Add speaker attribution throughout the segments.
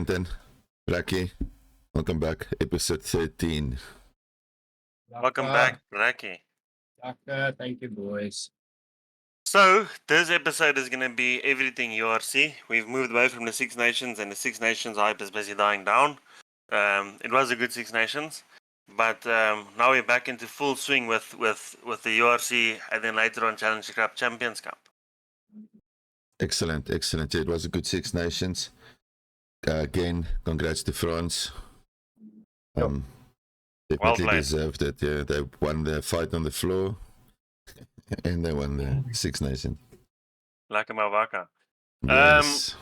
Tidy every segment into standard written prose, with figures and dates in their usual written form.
Speaker 1: Quentin, Raki, welcome back. Episode 13.
Speaker 2: Welcome back, Raki.
Speaker 3: Thank you, boys.
Speaker 2: So, this episode is going to be everything URC. We've moved away from the Six Nations, and the Six Nations hype is busy dying down. It was a good Six Nations, but now we're back into full swing with the URC, and then later on Challenger Cup, Champions Cup.
Speaker 1: Excellent. It was a good Six Nations. Again, congrats to France. Definitely deserved it. Yeah, they won their fight on the floor, and they won the Six Nations.
Speaker 2: Lekker Mawaka.
Speaker 1: Yes.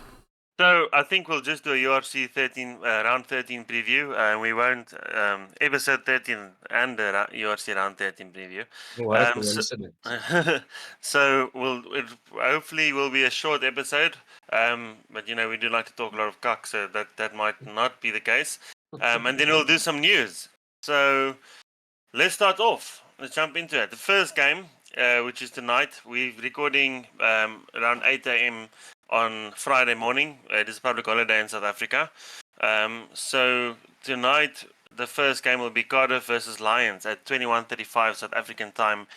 Speaker 2: So I think we'll just do a URC 13 round 13 preview, and we won't episode 13 and the URC round 13 preview. So it hopefully will be a short episode, but we do like to talk a lot of cock, so that might not be the case. And then we'll do some news. So let's start off. Let's jump into it. The first game, which is tonight, we're recording around 8 a.m. on Friday morning. It is a public holiday in South Africa. So tonight, the first game will be Cardiff versus Lions at 21:35 South African time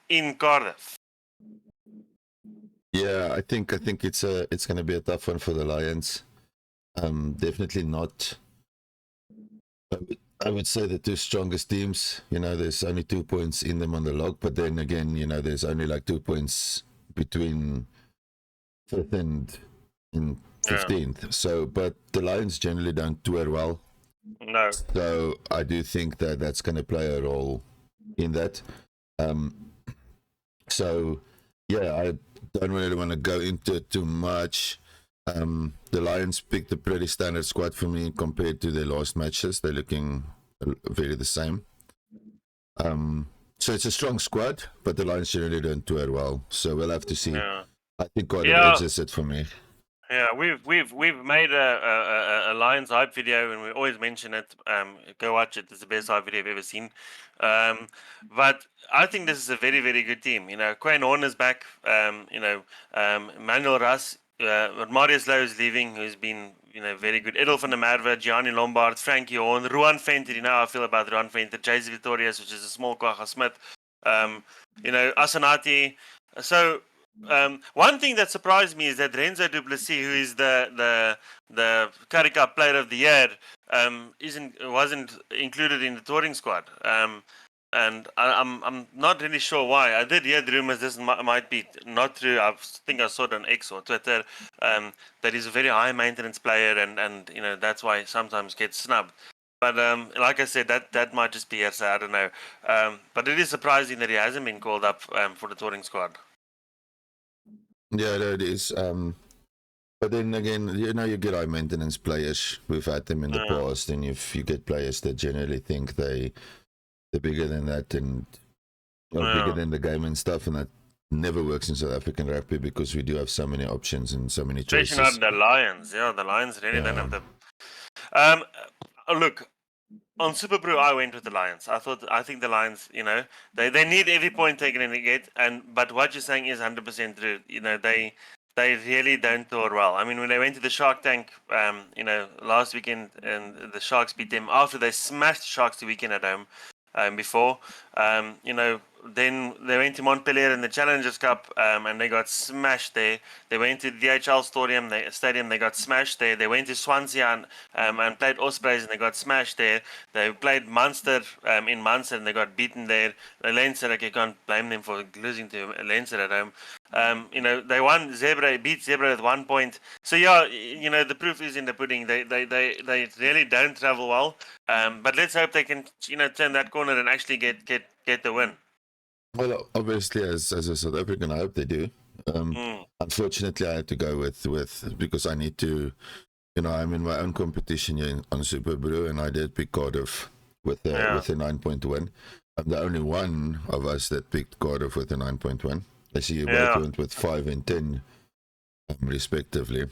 Speaker 2: in Cardiff.
Speaker 1: Yeah, I think it's going to be a tough one for the Lions. Definitely not. I would say the two strongest teams. There's only 2 points in them on the log, but then again, there's only like 2 points between 5th and 15th. Yeah. So, but the Lions generally don't tour well.
Speaker 2: No.
Speaker 1: So I do think that that's going to play a role in that. So yeah, I don't really want to go into it too much. The Lions picked a pretty standard squad for me compared to their last matches. They're looking very the same. So it's a strong squad, but the Lions generally don't tour well. So we'll have to see. Yeah. I think Cardiff edges it for me.
Speaker 2: Yeah, we've made a Lions hype video, and we always mention it. Go watch it; it's the best hype video I've ever seen. But I think this is a very, very good team. Quayne Horn is back. Manuel Ras, Marius Lau is leaving, who's been very good. Edel van der Merwe, Gianni Lombard, Frankie Horn, Ruan Venter. You know how I feel about Ruan Venter. JC Victorious, which is a small Kwaga Smith. Asanati. So. One thing that surprised me is that Renzo du Plessis, who is the Currie Cup Player of the Year, wasn't included in the touring squad. And I'm not really sure why. I did hear the rumors this might be not true. I think I saw it on X or Twitter that he's a very high maintenance player, and that's why sometimes gets snubbed. But like I said, that might just be hearsay. I don't know. But it is surprising that he hasn't been called up for the touring squad.
Speaker 1: Yeah, it is. But then again, you get high maintenance players. We've had them in the past, and if you get players that generally think they're bigger than that and bigger than the game and stuff, and that never works in South African rugby because we do have so many options and so many choices.
Speaker 2: Especially not the Lions. Yeah, the Lions really don't have the. Look. On Super Pro, I went with the Lions. I think the Lions, they need every point taken in the gate. But what you're saying is 100% true. They really don't tour well. I mean, when they went to the Shark Tank, last weekend, and the Sharks beat them after they smashed the Sharks the weekend at home. Before, then they went to Montpellier in the Challengers Cup, and they got smashed there. They went to the DHL Stadium, they got smashed there. They went to Swansea and played Ospreys, and they got smashed there. They played Munster in Munster, and they got beaten there. Leinster, I can't blame them for losing to Leinster at home. They won beat Zebra at 1 point. So yeah, the proof is in the pudding. They really don't travel well. But let's hope they can, turn that corner and actually get the win.
Speaker 1: Well, obviously, as a South African, I hope they do. Unfortunately, I had to go with because I need to, I'm in my own competition here on Super Brew, and I did pick Cardiff with a 9-point win. I'm the only one of us that picked Cardiff with a 9-point win. I see you both went with 5 and 10, respectively.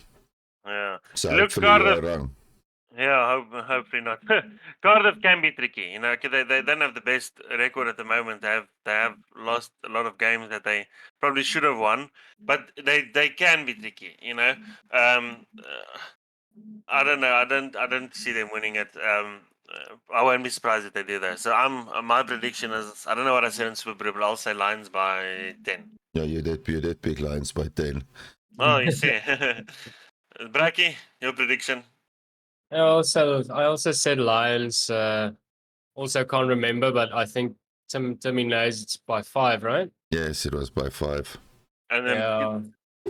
Speaker 2: Yeah.
Speaker 1: So hopefully you are wrong.
Speaker 2: Yeah, hopefully not. Cardiff can be tricky. They don't have the best record at the moment. They have lost a lot of games that they probably should have won, but they can be tricky. I don't know. I don't see them winning it. I won't be surprised if they do that. So my prediction is I don't know what I said in Super Bowl, but I'll say Lions by 10.
Speaker 1: Yeah, you did pick Lions by 10.
Speaker 2: Oh, you see. Bracky, your prediction?
Speaker 3: I also said Lions. Also can't remember, but I think Timmy knows it's by 5, right?
Speaker 1: Yes, it was by 5.
Speaker 2: And then
Speaker 3: Yeah.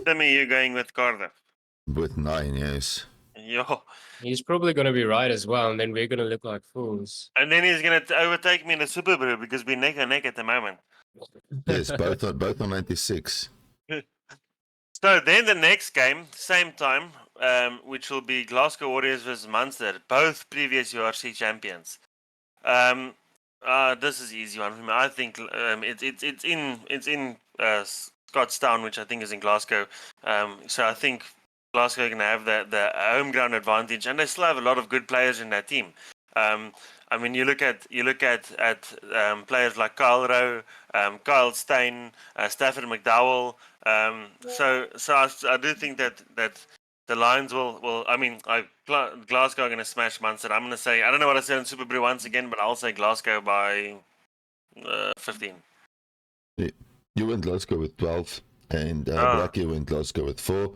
Speaker 2: Timmy, you going with Cardiff?
Speaker 1: With 9, yes.
Speaker 2: Yo.
Speaker 3: He's probably going to be right as well, and then we're going to look like fools.
Speaker 2: And then he's gonna overtake me in the Super Bowl because we're neck and neck at the moment.
Speaker 1: Yes, both on 96.
Speaker 2: So then the next game, same time, which will be Glasgow Warriors versus Munster, both previous URC champions. This is easy one for me. I think it's in Scottstown, which I think is in Glasgow. So I think Glasgow are going to have the home ground advantage, and they still have a lot of good players in that team. I mean, you look at players like Kyle Rowe, Kyle Steyn, Stafford McDowell. I do think that the Lions will. I mean, Glasgow are going to smash Munster. I'm going to say I don't know what I said in Super Brew once again, but I'll say Glasgow by 15.
Speaker 1: You went Glasgow with 12, and Bracky went Glasgow with 4.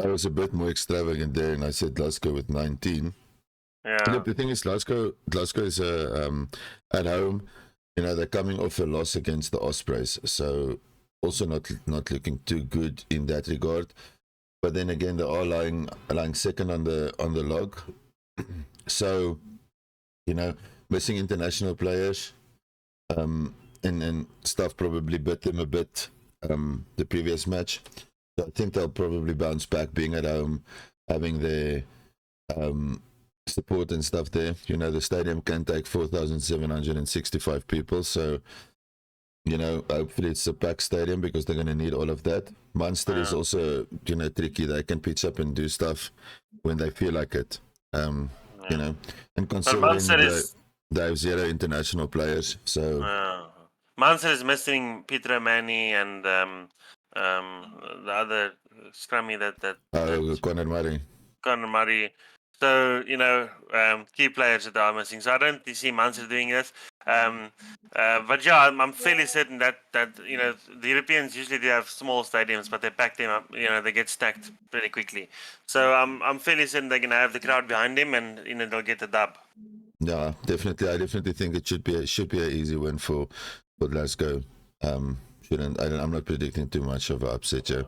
Speaker 1: I was a bit more extravagant there, and I said Glasgow with 19.
Speaker 2: Yeah.
Speaker 1: Look, the thing is, Glasgow is at home. You know, they're coming off a loss against the Ospreys, so also not looking too good in that regard. But then again, they are lying second on the log. So, you know, missing international players, and stuff probably bit them a bit the previous match. So I think they'll probably bounce back, being at home, having their support and stuff there. You know, the stadium can take 4,765 people, so you know, hopefully it's a packed stadium because they're going to need all of that. Munster is also, you know, tricky. They can pitch up and do stuff when they feel like it. You know, and considering they have 0 international players, so
Speaker 2: Munster is missing Peter O'Mahony and the other scrummy that
Speaker 1: Conor Murray.
Speaker 2: Conor Murray. So, you know, key players that are missing. So I don't see Munster doing this. But yeah, I'm fairly certain that you know, the Europeans usually do have small stadiums, but they pack them up. You know, they get stacked pretty quickly. So I'm fairly certain they're gonna have the crowd behind them, and you know they'll get the dub.
Speaker 1: Yeah, definitely. I definitely think it should be an easy win for Glasgow. I'm not predicting too much of an upset here.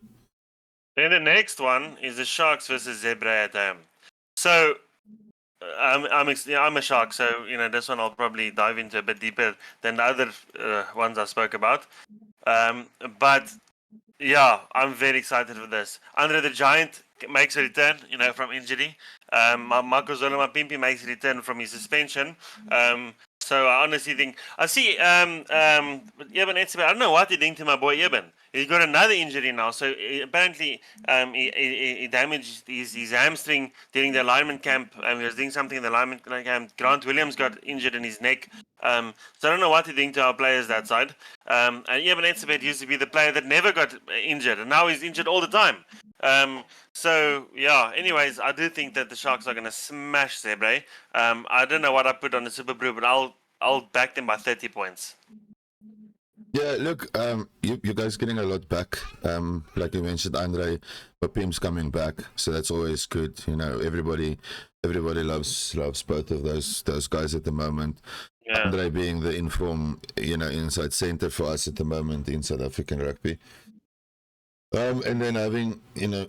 Speaker 2: Then the next one is the Sharks versus Zebra at home. So I'm a Shark, so you know this one I'll probably dive into a bit deeper than the other ones I spoke about. But yeah, I'm very excited for this. Andre the Giant makes a return, you know, from injury. Marco Zolomapimpi makes a return from his suspension. So I honestly think I see Eben Etzebeth. I don't know what they're doing to my boy Eben. He got another injury now. So apparently he damaged his hamstring during the alignment camp. He was doing something in the alignment camp. Grant Williams got injured in his neck. So I don't know what they're doing to our players that side. And Eben Etzebeth used to be the player that never got injured, and now he's injured all the time. So yeah. Anyways, I do think that the Sharks are going to smash Zebra. I don't know what I put on the Super Brew, but I'll back them by 30 points.
Speaker 1: Yeah, look, you guys getting a lot back. Like you mentioned, Andre Papim's coming back, so that's always good. You know, everybody loves both of those guys at the moment. Yeah. Andre being the inform, you know, inside center for us at the moment in South African rugby. And then having, you know,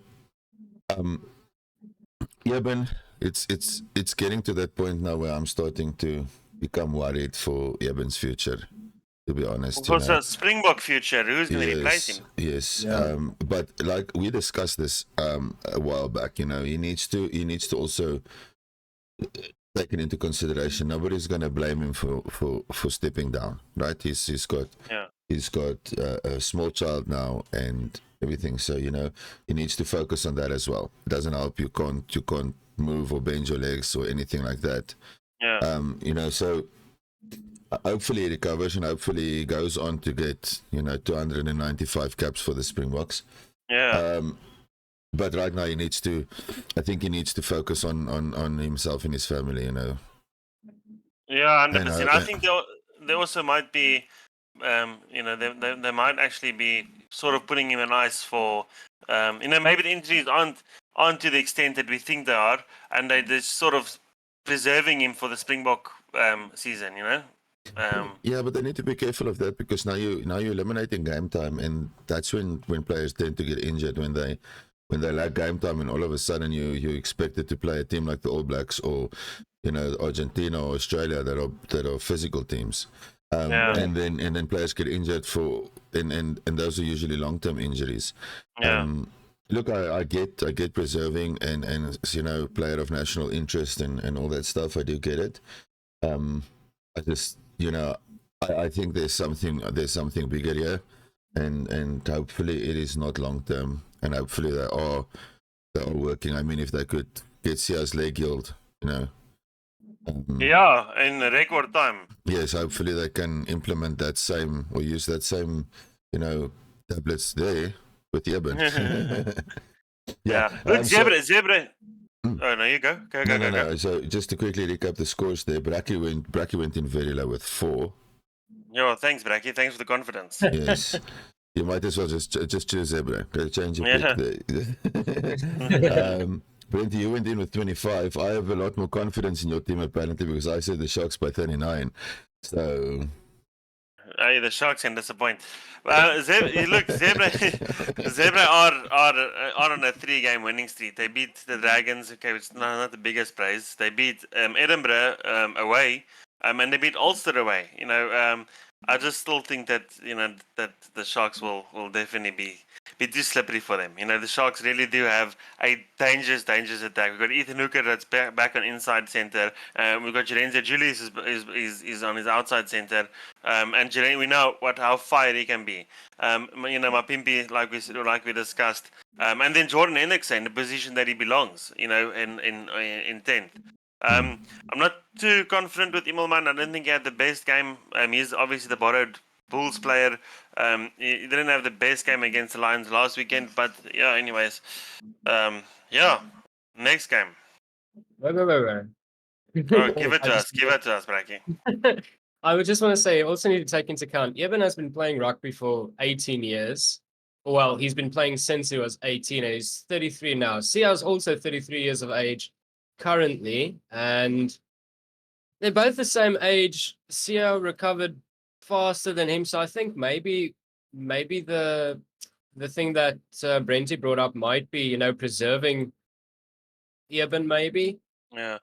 Speaker 1: Eben, it's getting to that point now where I'm starting to become worried for Eben's future, to be honest.
Speaker 2: For the Springbok future, who's going to replace him?
Speaker 1: Yes, yeah. But like we discussed this a while back, you know, he needs to also take it into consideration. Nobody's going to blame him for stepping down, right? He's got a small child now and everything, so you know he needs to focus on that as well. It doesn't help you can't move or bend your legs or anything like that. You know, so hopefully he recovers and hopefully he goes on to get, you know, 295 caps for the Springboks. But right now I think he needs to focus on himself and his family, you know.
Speaker 2: Yeah,
Speaker 1: And
Speaker 2: 100%. I think there also might be, they might actually be sort of putting him on ice for, maybe the injuries aren't to the extent that we think they are, and they're just sort of preserving him for the Springbok season, you know.
Speaker 1: yeah, but they need to be careful of that, because now you're eliminating game time, and that's when players tend to get injured when they lack game time, and all of a sudden you expected to play a team like the All Blacks or Argentina or Australia that are physical teams.
Speaker 2: Yeah.
Speaker 1: And then players get injured and those are usually long-term injuries.
Speaker 2: Yeah.
Speaker 1: Look, I get preserving and player of national interest and all that stuff. I do get it. I just I think there's something bigger here, and hopefully it is not long term, and hopefully they are working. I mean, if they could get Sia's leg healed,
Speaker 2: Yeah, in record time.
Speaker 1: yes, hopefully they can implement that same or use that same, tablets there with Eben.
Speaker 2: Yeah. Look,
Speaker 1: so-
Speaker 2: Zebra.
Speaker 1: Mm.
Speaker 2: Oh no, you go. Go.
Speaker 1: no. So just to quickly recap the scores there, Bracky went in very low with 4.
Speaker 2: Yo, thanks, Bracky. Thanks for the confidence.
Speaker 1: Yes. You might as well just choose Zebra. Go change your
Speaker 2: Yeah.
Speaker 1: pick there. Brenty, you went in with 25. I have a lot more confidence in your team apparently, because I said the Sharks by 39. So
Speaker 2: Hey, the Sharks can disappoint. Zebra are on a 3-game winning streak. They beat the Dragons. Okay, it's not the biggest praise. They beat Edinburgh away, and they beat Ulster away. I just still think that that the Sharks will definitely be too slippery for them. The Sharks really do have a dangerous attack. We've got Ethan Hooker that's back on inside centre. We've got Jerenze Julius is on his outside centre. And Jerenze, we know how fiery he can be. Mapimpi, like we discussed. And then Jordan Hendrickson in the position that he belongs. In 10th. I'm not too confident with Immelman. I don't think he had the best game. He's obviously the borrowed Bulls player. He didn't have the best game against the Lions last weekend, but yeah. Anyways, next game.
Speaker 3: Wait.
Speaker 2: Oh, give it to us, Bracky.
Speaker 3: I would just want to say, you also need to take into account, Eben has been playing rugby for 18 years. Well, he's been playing since he was 18, and he's 33 now. Sia's also 33 years of age currently, and they're both the same age. Sia recovered faster than him, so I think maybe the thing that Brenty brought up might be, preserving Eben, maybe.
Speaker 2: Yeah.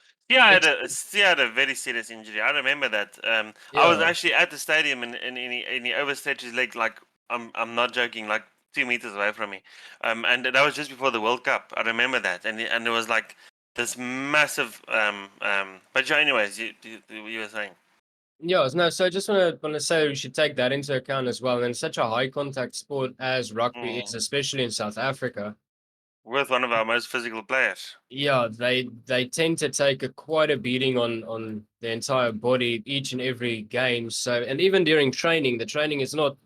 Speaker 2: Sia had a very serious injury. I remember that. I was
Speaker 3: Yeah.
Speaker 2: actually at the stadium and he overstretched his leg, like I'm not joking, like 2 meters away from me. And that was just before the World Cup. I remember that. And it was like this massive but yeah, anyways, you were saying.
Speaker 3: Yeah, no, so I just want to say we should take that into account as well. And such a high contact sport as rugby is, especially in South Africa.
Speaker 2: With one of our most physical players.
Speaker 3: Yeah, they tend to take quite a beating on the entire body each and every game. So, and even during training, the training is not,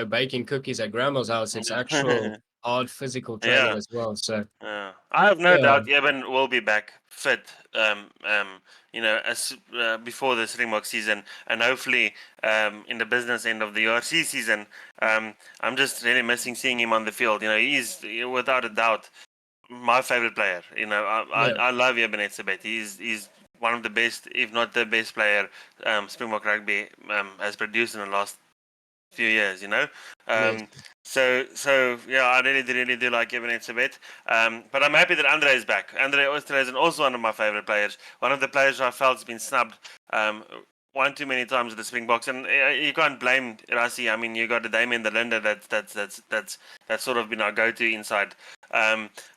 Speaker 3: baking cookies at grandma's house. It's actual hard physical training as well. So
Speaker 2: I have no doubt Eben will be back fit, as before the Springbok season, and hopefully in the business end of the URC season. I'm just really missing seeing him on the field. He's without a doubt my favorite player. I love Eben Etzebeth. He's one of the best, if not the best player Springbok Rugby has produced in the last few years. So yeah, I really do like Eben Etzebeth. But I'm happy that Andre is back. Andre Oosterhuizen is also one of my favorite players. One of the players I felt has been snubbed one too many times with the Springboks, and you can't blame Rassie. I mean, you got the Damien the Linder that's sort of been our go-to inside.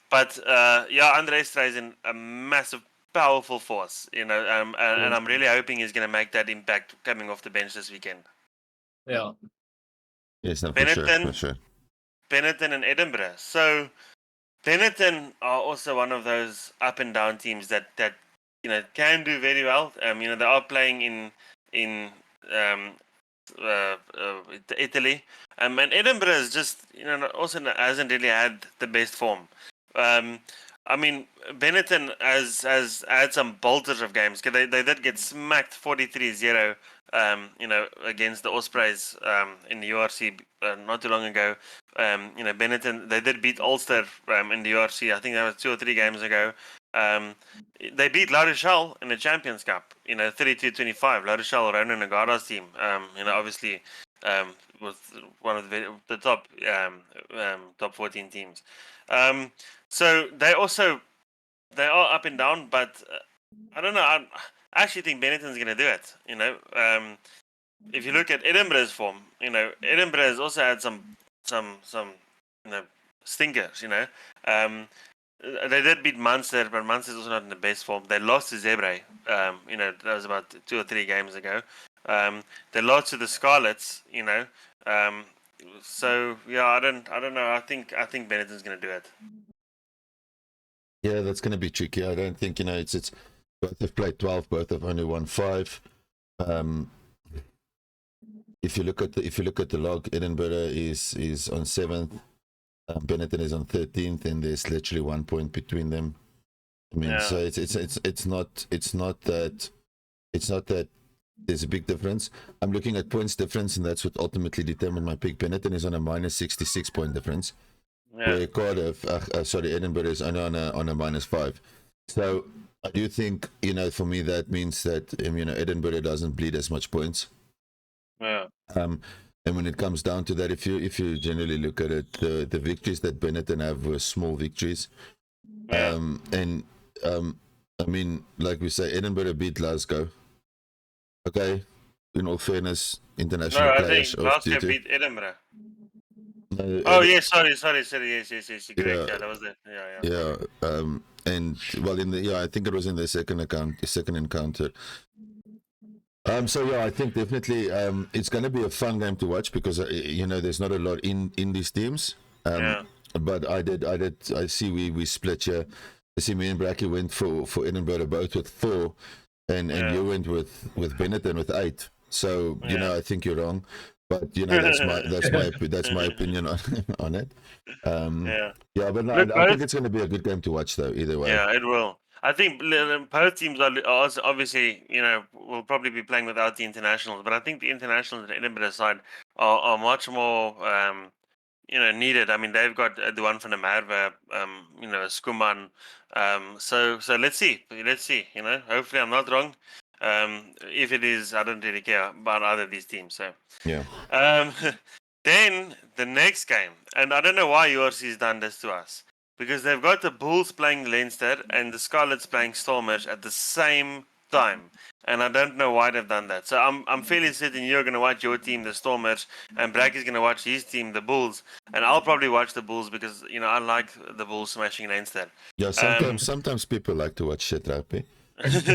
Speaker 2: But Andre Oosterhuizen, a massive, powerful force. And I'm really hoping he's going to make that impact coming off the bench this weekend.
Speaker 3: Yeah.
Speaker 1: Yes, no, for sure.
Speaker 2: Benetton and Edinburgh. So Benetton are also one of those up and down teams that can do very well. They are playing in Italy. And Edinburgh is just also hasn't really had the best form. I mean, Benetton has had some bolters of games. They did get smacked 43-0, against the Ospreys in the URC not too long ago. Benetton, they did beat Ulster in the URC. I think that was 2 or 3 games ago. They beat La Rochelle in the Champions Cup, 32-25. La Rochelle, Ronan Nagara's team, obviously was one of the top top 14 teams. So they are up and down, but I don't know. I actually think Benetton's going to do it. If you look at Edinburgh's form, Edinburgh has also had some stinkers. They did beat Munster, but Munster's also not in the best form. They lost to Zebre. That was about 2 or 3 games ago. They lost to the Scarlets. So yeah, I don't know. I think Benetton's going to do it.
Speaker 1: Yeah, that's going to be tricky. I don't think it's both have played 12, both have only won 5. If you look at the log, Edinburgh is on 7th, Benetton is on 13th, and there's literally 1 point between them. I mean, so it's not that there's a big difference. I'm looking at points difference, and that's what ultimately determined my pick. Benetton is on a minus 66 point difference.
Speaker 2: Yeah.
Speaker 1: Where Edinburgh is only on a minus 5. So I do think, for me that means that Edinburgh doesn't bleed as much points.
Speaker 2: Yeah.
Speaker 1: And when it comes down to that, if you generally look at it, the victories that Benetton have were small victories.
Speaker 2: Yeah.
Speaker 1: I mean, like we say, Edinburgh beat Glasgow. Okay, in all fairness, international
Speaker 2: No, I
Speaker 1: players
Speaker 2: think
Speaker 1: off
Speaker 2: Glasgow
Speaker 1: duty.
Speaker 2: beat Edinburgh.
Speaker 1: No,
Speaker 2: Oh yes, sorry. Yes. You're correct.
Speaker 1: Yeah.
Speaker 2: Yeah, that was it. Yeah.
Speaker 1: Yeah, and well, I think it was in the second encounter. So yeah, I think definitely it's going to be a fun game to watch because there's not a lot in these teams.
Speaker 2: Yeah.
Speaker 1: But I see we split here. I see me and Bracky went for Edinburgh both with 4, and you went with Benetton with 8. So I think you're wrong. But that's my opinion on it. Yeah, but no, I think it's going to be a good game to watch though. Either way.
Speaker 2: Yeah, it will. I think both teams are also obviously, will probably be playing without the internationals, but I think the internationals on the Edinburgh side are much more, needed. I mean, they've got the one from the Merwe, Skuman. So let's see. Hopefully I'm not wrong. If it is, I don't really care about either of these teams. So
Speaker 1: Yeah.
Speaker 2: then the next game, and I don't know why URC has done this to us. Because they've got the Bulls playing Leinster and the Scarlets playing Stormers at the same time, and I don't know why they've done that. So I'm fairly certain you're going to watch your team, the Stormers, and Bracky's going to watch his team, the Bulls, and I'll probably watch the Bulls because I like the Bulls smashing Leinster.
Speaker 1: Yeah, sometimes people like to watch shit rugby. You guys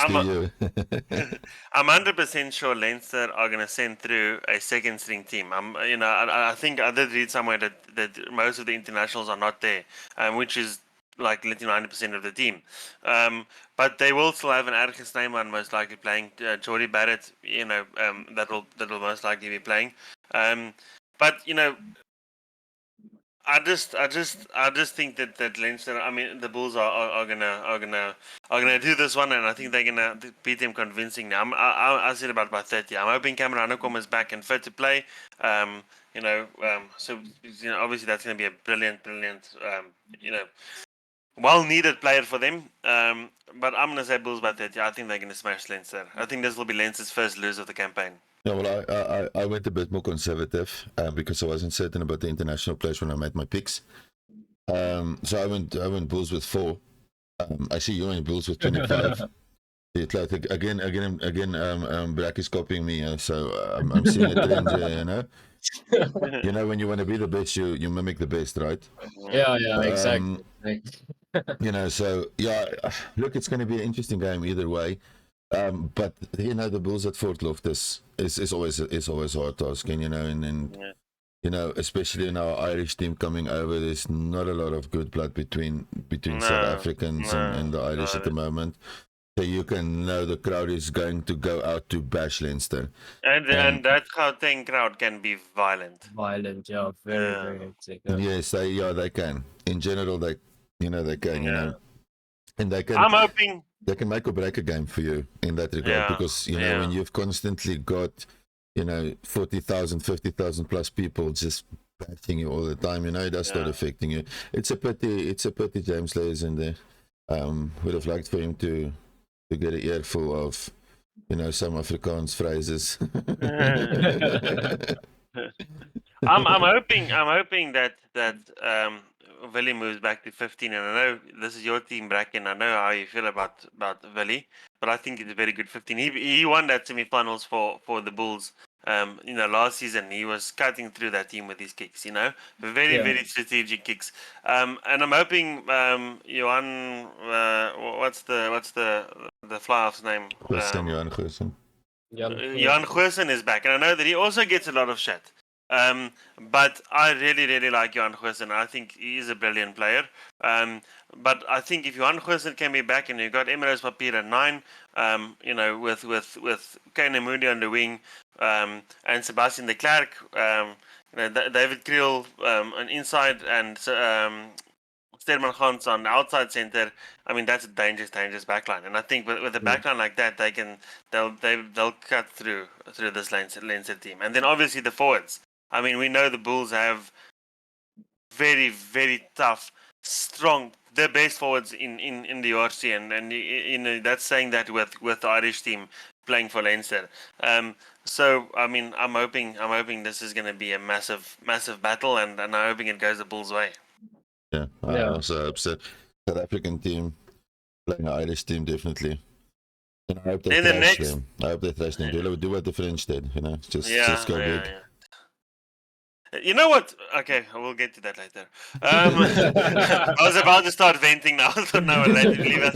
Speaker 1: do you.
Speaker 2: I'm 100% sure Leinster are going to send through a second string team. I think I did read somewhere that most of the internationals are not there, which is like literally 90% of the team. But they will still have an Ergens Snyman most likely playing, Jordy Barrett, that will most likely be playing. But I just think that Leinster, I mean, the Bulls are gonna do this one, and I think they're gonna beat them convincingly. I said about by 30. I'm hoping Cameron Hanekom is back and fit to play. So obviously that's gonna be a brilliant, well needed player for them. But I'm gonna say Bulls by 30. I think they're gonna smash Leinster. I think this will be Leinster's first lose of the campaign.
Speaker 1: Yeah, well, I went a bit more conservative because I wasn't certain about the international players when I made my picks. So I went Bulls with 4. I see you went Bulls with 25. It's like again, Black is copying me, so I'm seeing a trend here, when you want to be the best, you mimic the best, right?
Speaker 3: Yeah, exactly.
Speaker 1: So yeah, look, it's going to be an interesting game either way. But the Bulls at Fort Loftus is always a hard task, and especially in our Irish team coming over, there's not a lot of good blood between South Africans and the Irish at the moment. So you can know the crowd is going to go out to bash Leinster.
Speaker 2: And that Gauteng crowd can be violent.
Speaker 3: Violent, yeah, very, very hectic. Yeah.
Speaker 1: Yes, they can. In general, they can,
Speaker 2: Yeah.
Speaker 1: and they
Speaker 2: I'm
Speaker 1: can
Speaker 2: hoping.
Speaker 1: make or break a game for you in that regard,
Speaker 2: Yeah,
Speaker 1: because when you've constantly got 40,000, 50,000 plus people just bashing you all the time, it does start affecting you. It's a pity James Lay is in there. Would have liked for him to get an earful of some Afrikaans phrases.
Speaker 2: I'm hoping that Willie moves back to 15, and I know this is your team, Bracken. I know how you feel about Willie, but I think it's a very good 15. He won that semi-finals for the Bulls. Last season he was cutting through that team with his kicks. Very very strategic kicks. And I'm hoping Johan, what's the fly-off's name?
Speaker 1: Johan Goosen.
Speaker 2: Jan Goosen is back, and I know that he also gets a lot of shit. But I really, really like Jan Goosen. I think he is a brilliant player. But I think if Jan Goosen can be back, and you've got Emirates Papier at 9, with Kane Moody on the wing, and Sebastian de Klerk, David Kriel on inside, and Sterman Gans on the outside center. I mean, that's a dangerous backline. And I think with a backline like that, they'll cut through this Leinster team. And then obviously the forwards. I mean, we know the Bulls have very, very tough, strong, the best forwards in the URC, and that's saying that with the Irish team playing for Leinster. So I mean, I'm hoping this is going to be a massive battle, and I'm hoping it goes the Bulls' way.
Speaker 1: Yeah, I also hope so. South African team playing an Irish team, definitely. And I hope they thrash them. I hope they thrash them. Do what the French did, just go big.
Speaker 2: Yeah. You know what? Okay, we'll get to that later. I was about to start venting now. I thought, no, leave us.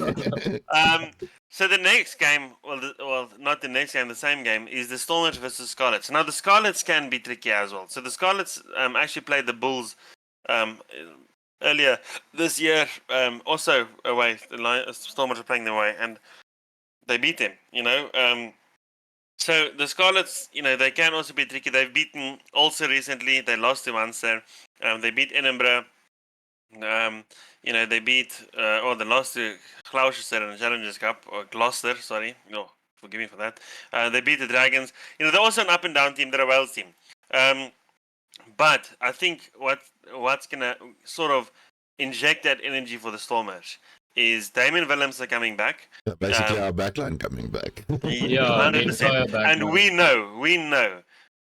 Speaker 2: So the next game, well, not the next game, the same game, is the Stormers versus Scarlets. Now the Scarlets can be tricky as well. So the Scarlets actually played the Bulls earlier this year, also away. The Stormers were playing them away, and they beat them. So the Scarlets, they can also be tricky. They've beaten Ulster recently. They lost to Munster. They beat Edinburgh. They beat they lost to Gloucester in the Challengers Cup, or Gloucester. Sorry, no, forgive me for that. They beat the Dragons. They're also an up and down team. They're a Wales team. But I think what's gonna sort of inject that energy for the Stormers is Damien Willems are coming back.
Speaker 1: Basically, our backline coming back.
Speaker 2: 100%. And we know.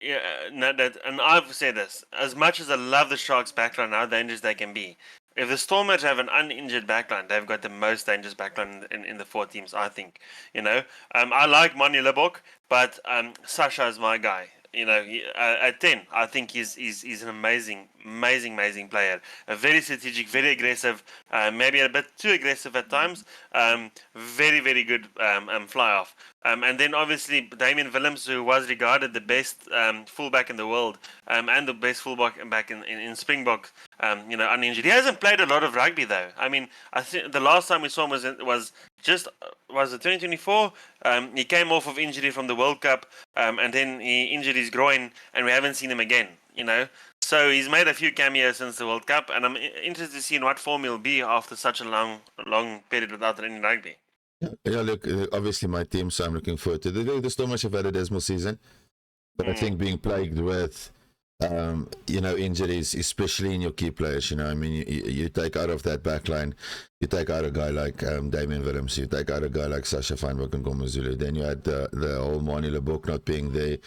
Speaker 2: That, and I've said this, as much as I love the Sharks backline, how dangerous they can be. If the Stormers have an uninjured backline, they've got the most dangerous backline in the 4 teams, I think. I like Manu Lebok, but Sasha is my guy. At 10, I think he's an amazing player. A very strategic, very aggressive, maybe a bit too aggressive at times. Very, very good fly off. And then obviously Damien Willems, who was regarded the best fullback in the world, and the best fullback back in Springbok, uninjured. He hasn't played a lot of rugby though. I mean, I think the last time we saw him was it 2024? He came off of injury from the World Cup, and then he injured his groin, and we haven't seen him again. So he's made a few cameos since the World Cup, and I'm interested to see in what form he'll be after such a long period without any rugby.
Speaker 1: Yeah, look, obviously my team, so I'm looking forward to it. The Stormers have had a dismal season, but I think being plagued with injuries, especially in your key players. I mean, you take out of that back line, you take out a guy like Damien Willems, you take out a guy like Sasha Feinberg-Mngomezulu, then you had the whole Manu Lebok not being there.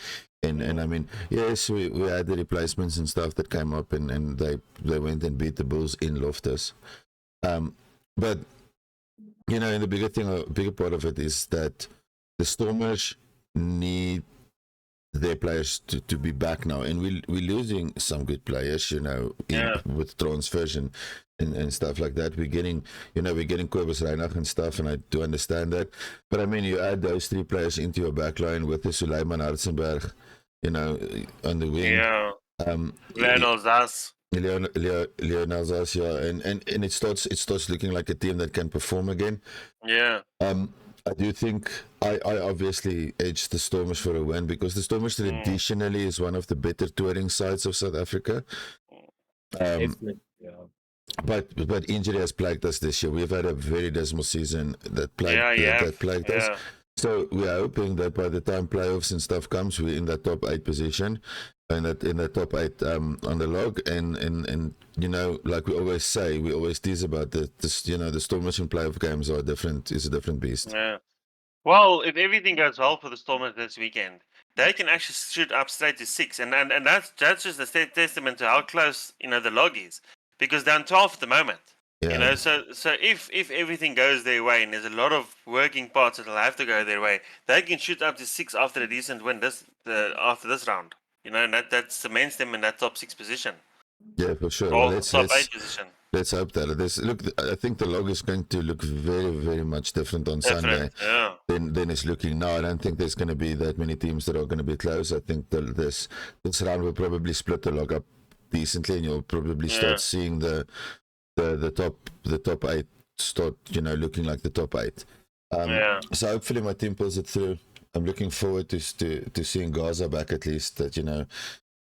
Speaker 1: And I mean, yes, we had the replacements and stuff that came up, and they went and beat the Bulls in Loftus. But, and the bigger part of it is that the Stormers need their players to be back now, and we're losing some good players, with transfers and stuff like that. We're getting Kobus Reinach and stuff, and I do understand that. But I mean, you add those 3 players into your backline with the Suleiman Hartzenberg, on the wing.
Speaker 2: Yeah. Leonel Zas.
Speaker 1: Leonel Zas, yeah, and it starts looking like a team that can perform again.
Speaker 2: Yeah.
Speaker 1: I do think I obviously edged the Stormers for a win because the Stormers traditionally is one of the better touring sides of South Africa.
Speaker 3: Definitely. Yeah.
Speaker 1: But injury has plagued us this year. We've had a very dismal season that plagued us. So we are hoping that by the time playoffs and stuff comes, we're in that top 8 position, and that in the top 8 on the log, and you know, like we always say, we always tease about this. You know, the Stormers in playoff games are different. Is a different beast.
Speaker 2: Yeah. Well, if everything goes well for the Stormers this weekend, they can actually shoot up straight to 6, and that's just a testament to how close the log is, because they're on 12 at the moment.
Speaker 1: Yeah.
Speaker 2: So if everything goes their way, and there's a lot of working parts that'll have to go their way, they can shoot up to 6 after a decent win after this round. And that cements them in that top 6 position.
Speaker 1: Yeah, for sure.
Speaker 2: Or
Speaker 1: Well,
Speaker 2: top 8 position.
Speaker 1: Let's hope that. I think the log is going to look very, very much different on Sunday than it's looking now. I don't think there's going to be that many teams that are going to be close. I think this round will probably split the log up decently, and you'll probably start seeing the top 8 start looking like the top 8. So hopefully my team pulls it through. I'm looking forward to seeing Gaza back at least. That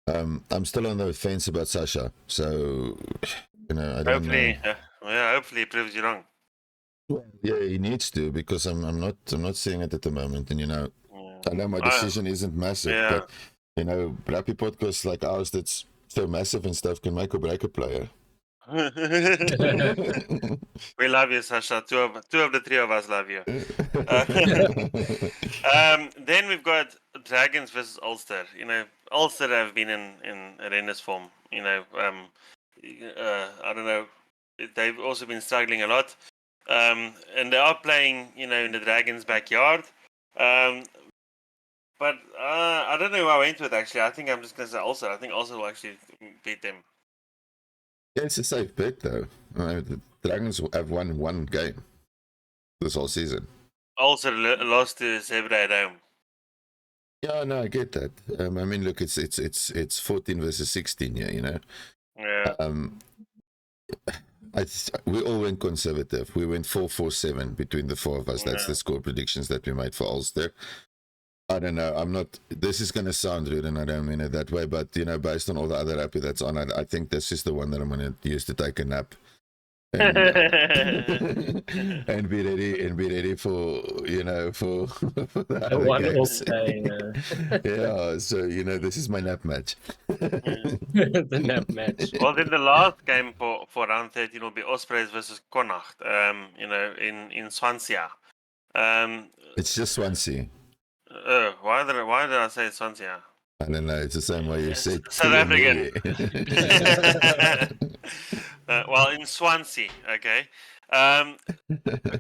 Speaker 1: I'm still on the fence about Sasha, so I don't know.
Speaker 2: Hopefully it proves you wrong.
Speaker 1: Well, yeah, he needs to, because I'm not seeing it at the moment, and I know my decision isn't massive, but Rugby podcasts like ours that's so massive and stuff can make or break a player.
Speaker 2: We love you, Sasha. Two of the 3 of us love you. Then we've got Dragons versus Ulster. Ulster have been in horrendous form. I don't know. They've also been struggling a lot, and they are playing, in the Dragons' backyard. But I don't know who I went with, actually. I think I'm just going to say Ulster. I think Ulster will actually beat them.
Speaker 1: Yeah, it's a safe bet, though. The Dragons have won 1 game this whole season.
Speaker 2: Ulster lost to Zebra at home.
Speaker 1: Yeah, no, I get that. I mean, look, it's 14 versus 16 here,
Speaker 2: Yeah.
Speaker 1: We all went conservative. We went 4-4-7 between the 4 of us. That's the score predictions that we made for Ulster. I don't know. This is going to sound rude, and I don't mean it that way, but based on all the other Rugby that's on, I think this is the one that I'm going to use to take a nap. And, and be ready for the other games. Yeah, so this is my nap match.
Speaker 3: The nap match.
Speaker 2: Well, then the last game for round 13 will be Ospreys versus Connacht. In Swansea.
Speaker 1: It's just Swansea.
Speaker 2: Why did I say Swansea?
Speaker 1: I don't know. It's the same way you said
Speaker 2: South African. Well, in Swansea, okay.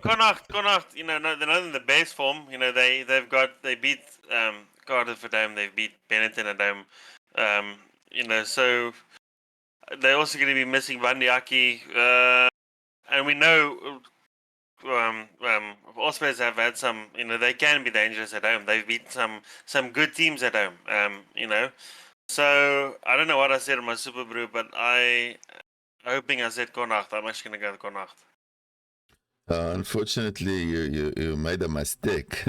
Speaker 2: Connacht, they're not in the best form. They beat Cardiff at home. They've beat Benetton at home. So they're also going to be missing Bandiaki, and we know. Ospreys have had some, they can be dangerous at home. They've beat some good teams at home, So I don't know what I said on my Super Brew, but hoping I said Connacht. I'm actually going to go with Connacht.
Speaker 1: Unfortunately, you made a mistake.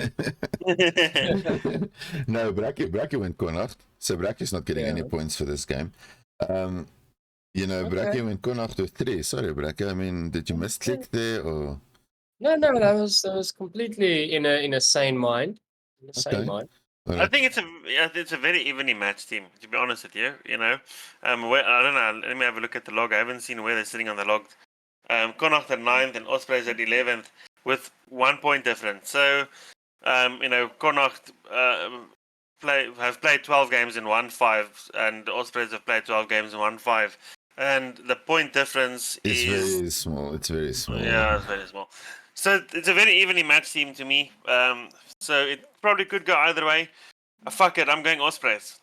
Speaker 1: No, Bracky went Connacht, so Bracky's not getting any points for this game. Bracky went Connacht with 3. Sorry, Bracky. I mean, did you misclick there or?
Speaker 3: No, that was completely in a sane mind. Mind.
Speaker 2: I think it's a very evenly matched team, to be honest with you. I don't know. Let me have a look at the log. I haven't seen where they're sitting on the log. Connacht at 9th and Ospreys at 11th with 1 point difference. So, Connacht have played 12 games and won 5, and Ospreys have played 12 games and won 5. And the point difference is
Speaker 1: very small. It's very small.
Speaker 2: Yeah, it's very small. So it's a very evenly matched team to me. So it probably could go either way. Fuck it, I'm going Ospreys.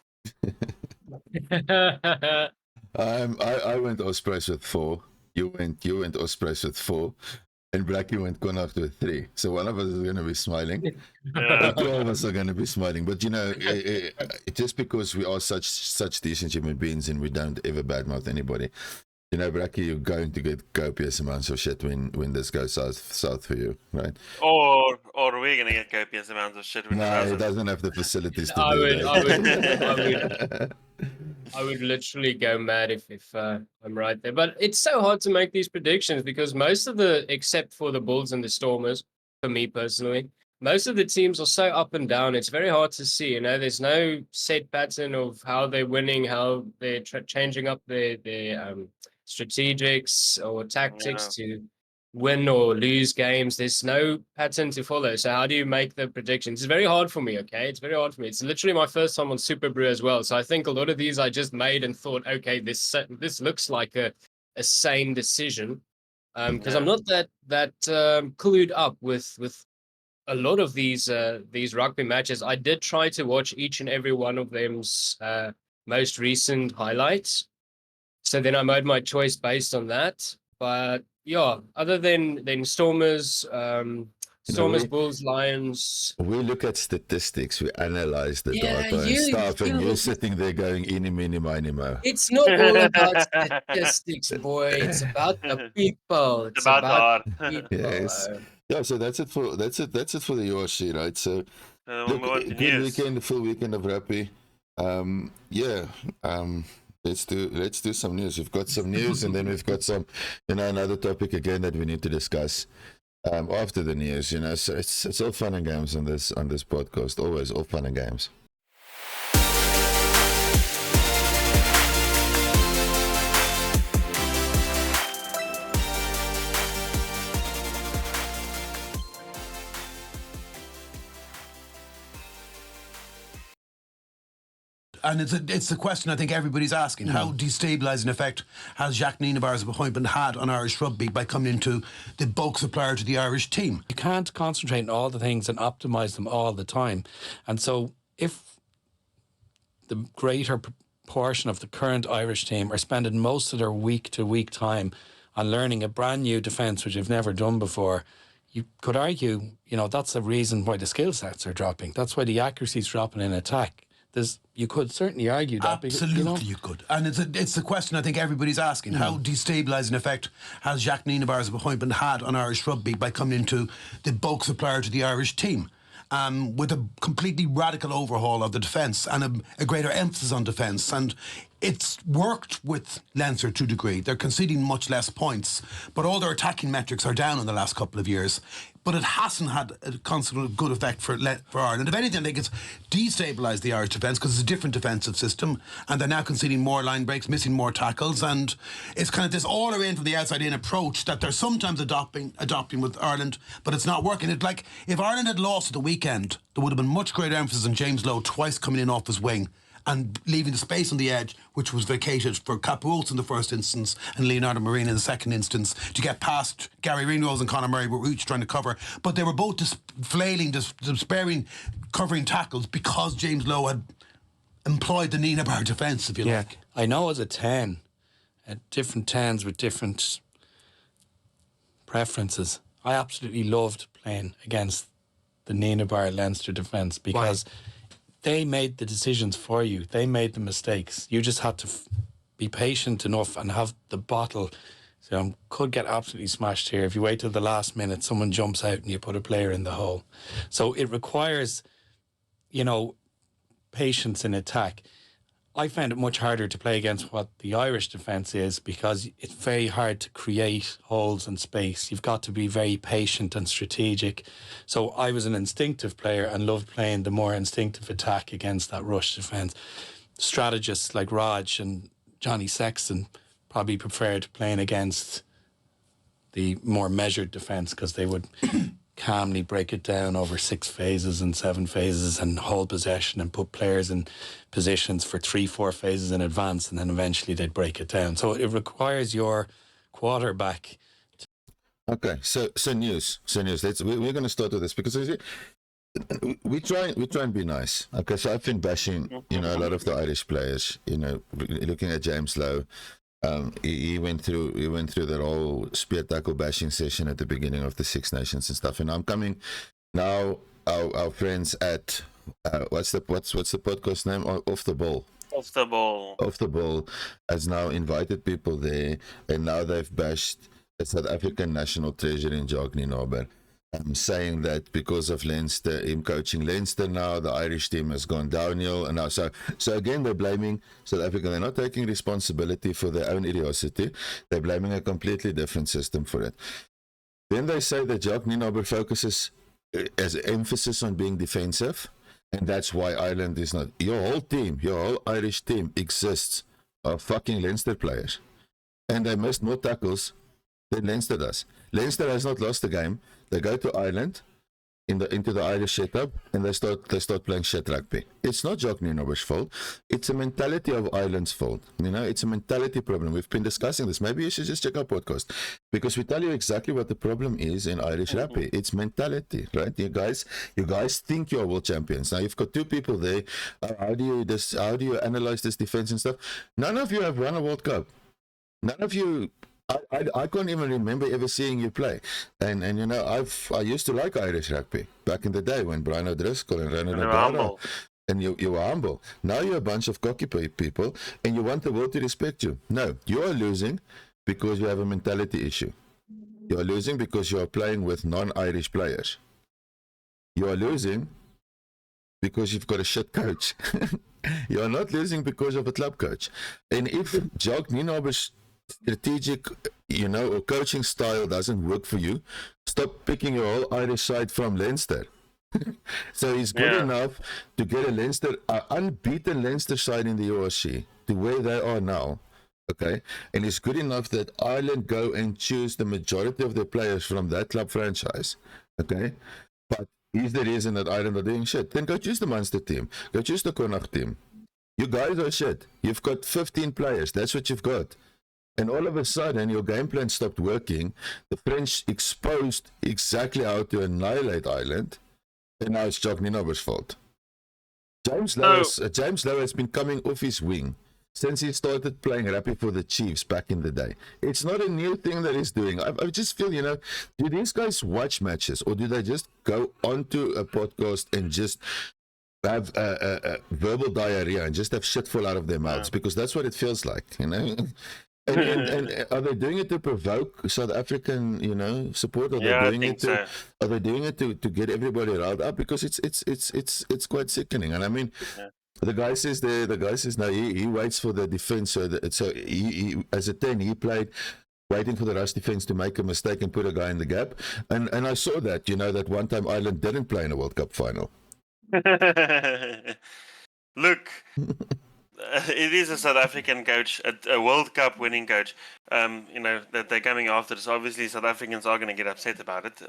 Speaker 1: I went Ospreys with 4. You went Ospreys with 4, and Bracky went Connacht with 3. So one of us is going to be smiling. The 2 of us are going to be smiling. But just because we are such decent human beings and we don't ever badmouth anybody, Bracky, you're going to get copious amounts of shit when this goes south for you, right?
Speaker 2: Or Are we gonna get copious amounts of shit when he
Speaker 1: No,
Speaker 2: does
Speaker 1: he
Speaker 2: it?
Speaker 1: doesn't have the facilities to
Speaker 3: I
Speaker 1: do
Speaker 3: would-
Speaker 1: that.
Speaker 3: I would literally go mad if I'm right there. But it's so hard to make these predictions because most of except for the Bulls and the Stormers, for me personally, most of the teams are so up and down. It's very hard to see. There's no set pattern of how they're winning, how they're changing up their strategics or tactics to win or lose games. There's no pattern to follow. So how do you make the predictions? It's very hard for me. Okay, it's very hard for me. It's literally my first time on Super Brew as well. So I think a lot of these I just made and thought, okay, this looks like a sane decision, because I'm not that clued up with a lot of these rugby matches. I did try to watch each and every one of them's most recent highlights. So then I made my choice based on that. But yeah, other than Stormers, Bulls, Lions.
Speaker 1: We look at statistics, we analyze the
Speaker 3: Yeah,
Speaker 1: data and stuff, and you're sitting there going, "Eeny, meeny, miny, mo."
Speaker 3: It's not all about statistics, boy. It's about the people. It's
Speaker 2: about the art.
Speaker 3: people.
Speaker 1: Yes. Yeah, so that's it for the URC, right? So look, good weekend, full weekend of rugby. Let's do some news. We've got some news, and then we've got some, another topic again that we need to discuss after the news. So it's all fun and games on this podcast. Always all fun and games.
Speaker 4: And it's the question I think everybody's asking. How destabilising effect has Jacques Nienaber's appointment had on Irish rugby by coming into the bulk supplier to the Irish team?
Speaker 5: You can't concentrate on all the things and optimise them all the time. And so if the greater proportion of the current Irish team are spending most of their week-to-week time on learning a brand new defence, which they've never done before, you could argue, that's a reason why the skill sets are dropping. That's why the accuracy is dropping in attack. You could certainly argue that.
Speaker 4: Absolutely, you could. And it's the question I think everybody's asking. How destabilising effect has Jacques Nienaber's appointment had on Irish rugby by coming into the bulk supplier to the Irish team? With a completely radical overhaul of the defence and a greater emphasis on defence. And it's worked with Leinster to a degree. They're conceding much less points, but all their attacking metrics are down in the last couple of years. But it hasn't had a constant good effect for Ireland. If anything, I think it's destabilised the Irish defence because it's a different defensive system, and they're now conceding more line breaks, missing more tackles, and it's kind of this all-around from the outside-in approach that they're sometimes adopting with Ireland, but it's not working. It's like if Ireland had lost at the weekend, there would have been much greater emphasis on James Lowe twice coming in off his wing and leaving the space on the edge, which was vacated for Capuols in the first instance and Leonardo Marina in the second instance, to get past Gary Ringrose and Conor Murray were each trying to cover. But they were both despairing covering tackles because James Lowe had employed the Nienaber defence, if you like.
Speaker 5: I know as a 10, at different 10s with different preferences, I absolutely loved playing against the Nienaber Leinster defence because they made the decisions for you. They made the mistakes. You just had to be patient enough and have the bottle. So could get absolutely smashed here. If you wait till the last minute, someone jumps out and you put a player in the hole. So it requires, patience in attack. I found it much harder to play against what the Irish defence is because it's very hard to create holes and space. You've got to be very patient and strategic. So I was an instinctive player and loved playing the more instinctive attack against that rush defence. Strategists like Raj and Johnny Sexton probably preferred playing against the more measured defence because they would calmly break it down over 6 phases and 7 phases and hold possession and put players in positions for 3-4 phases in advance, and then eventually they'd break it down. So it requires your quarterback.
Speaker 1: Okay, so news. We're going to start with this because we try and be nice. Okay, so I've been bashing, a lot of the Irish players. Looking at James Lowe. He went through that whole spear tackle bashing session at the beginning of the Six Nations and stuff. And I'm coming now. Our friends at what's the podcast name? Off the Ball. Off the Ball has now invited people there, and now they've bashed the South African national treasure in Jacques Nienaber. saying that because of Leinster, him coaching Leinster now, the Irish team has gone downhill. And now, so again, they're blaming South Africa. They're not taking responsibility for their own idiocy. They're blaming a completely different system for it. Then they say that Jacques Nienaber focuses as emphasis on being defensive, and that's why Ireland is not. Your whole Irish team exists of fucking Leinster players, and they missed more tackles than Leinster does. Leinster has not lost the game. They go to Ireland into the Irish setup, and they start playing shit rugby. It's not Jacques Nienaber's fault. It's a mentality of Ireland's fault. You know, it's a mentality problem. We've been discussing this. Maybe you should just check our podcast, because we tell you exactly what the problem is in Irish rugby. It's mentality, right? You guys think you're world champions. Now you've got two people there. How do you analyze this defense and stuff? None of you have won a World Cup. None of you. I can't even remember ever seeing you play, and you know, I used to like Irish rugby back in the day when Brian O'Driscoll and Ronald O'Gara, and you were humble. Now you're a bunch of cocky people, and you want the world to respect you. No, you are losing because you have a mentality issue. You are losing because you are playing with non-Irish players. You are losing because you've got a shit coach. You are not losing because of a club coach. And if Jacques Nienaber's strategic, you know, or coaching style doesn't work for you, stop picking your whole Irish side from Leinster. So he's good enough to get a Leinster, unbeaten Leinster side in the URC to where they are now. Okay, and it's good enough that Ireland go and choose the majority of their players from that club franchise. Okay, but he's the reason that Ireland are doing shit. Then go choose the Munster team. Go choose the Connacht team. You guys are shit. You've got 15 players. That's what you've got. And all of a sudden, your game plan stopped working. The French exposed exactly how to annihilate Ireland. And now it's Jacques Nienaber's fault. James Lowe has been coming off his wing since he started playing rugby for the Chiefs back in the day. It's not a new thing that he's doing. I just feel, you know, do these guys watch matches, or do they just go onto a podcast and just have verbal diarrhea and just have shit fall out of their mouths? Because that's what it feels like, you know. And are they doing it to provoke South African, you know, support? Are they doing it to? So. Are they doing it to get everybody riled up? Because it's quite sickening. And I mean, the guy says no. He waits for the defense. So he as a 10, he played waiting for the rush defense to make a mistake and put a guy in the gap. And I saw that, you know, that one time Ireland didn't play in a World Cup final.
Speaker 2: Look. It is a South African coach, a World Cup winning coach. You know that they're coming after this. Obviously, South Africans are going to get upset about it.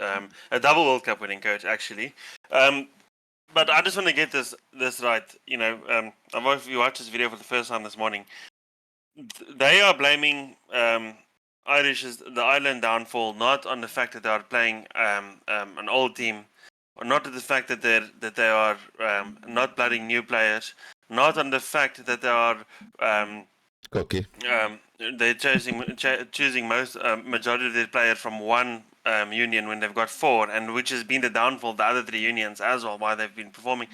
Speaker 2: A double World Cup winning coach, actually. But I just want to get this right. You know, if you watched this video for the first time this morning, they are blaming the Ireland downfall not on the fact that they are playing an old team, or not to the fact that they are not blooding new players. Not on the fact that they are
Speaker 1: cocky.
Speaker 2: They're choosing most majority of their players from one union when they've got 4, and which has been the downfall of the other 3 unions as well, why they've been performing.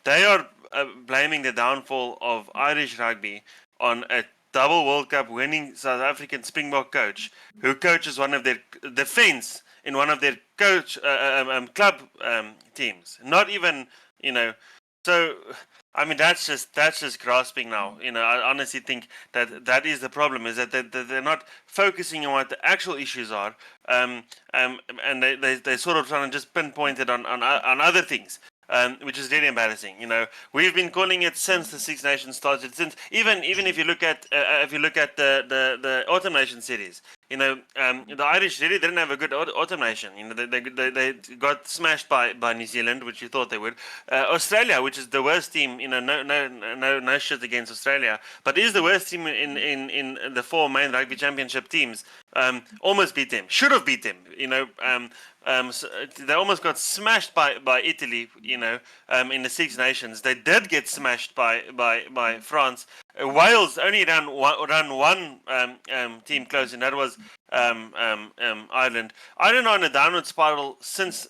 Speaker 2: They are blaming the downfall of Irish rugby on a double World Cup winning South African Springbok coach who coaches one of their defense in one of their club teams. Not even, you know, so. I mean, that's just grasping now. You know, I honestly think that is the problem, is that they're not focusing on what the actual issues are, and they sort of trying to just pinpoint it on other things, which is really embarrassing. You know, we've been calling it since the Six Nations started. Since even if you look at the Autumn Nation series. You know, the Irish really didn't have a good Autumn Nation. You know, they got smashed by New Zealand, which you thought they would. Australia, which is the worst team. You know, no shit against Australia, but is the worst team in the 4 main rugby championship teams. Almost beat them. Should have beat them. You know, so they almost got smashed by Italy. You know, in the Six Nations, they did get smashed by France. Wales only ran one team close, and that was Ireland. Ireland are on a downward spiral since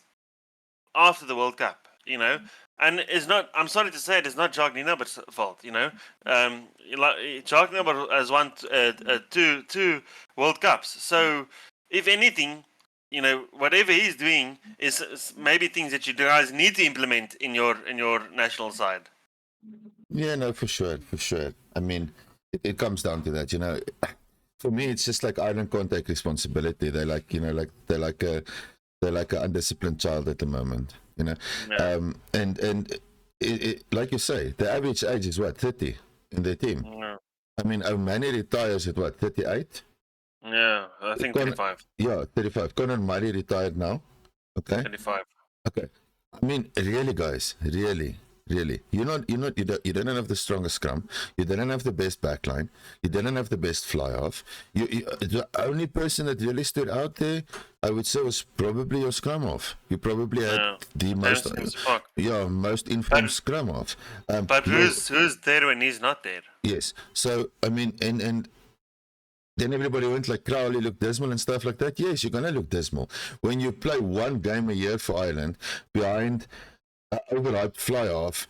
Speaker 2: after the World Cup, you know, and it's not. I'm sorry to say, it's not Jacques Nienaber's fault, you know. Jacques Nienaber has won two World Cups, so if anything, whatever he's doing is maybe things that you guys need to implement in your national side.
Speaker 1: Yeah, no, for sure. I mean, it comes down to that, For me, it's just like Ireland can't take responsibility. They're like, they're like an undisciplined child at the moment,
Speaker 2: Yeah.
Speaker 1: And like you say, the average age is what, 30 in their team.
Speaker 2: Yeah.
Speaker 1: I mean, O'Mani retires at what, 38?
Speaker 2: Yeah, I think 35.
Speaker 1: Yeah, 35. Conor Murray retired now. Okay.
Speaker 2: 35.
Speaker 1: Okay. I mean, really, guys, really. You don't have the strongest scrum. You don't have the best backline. You don't have the best fly off. The only person that really stood out there, I would say, was probably your scrum off. You probably had the most informed scrum off.
Speaker 2: But who's there when he's not there?
Speaker 1: Yes. So I mean, and then everybody went like Crowley looked dismal and stuff like that. Yes, you're gonna look dismal when you play one game a year for Ireland behind overhyped fly off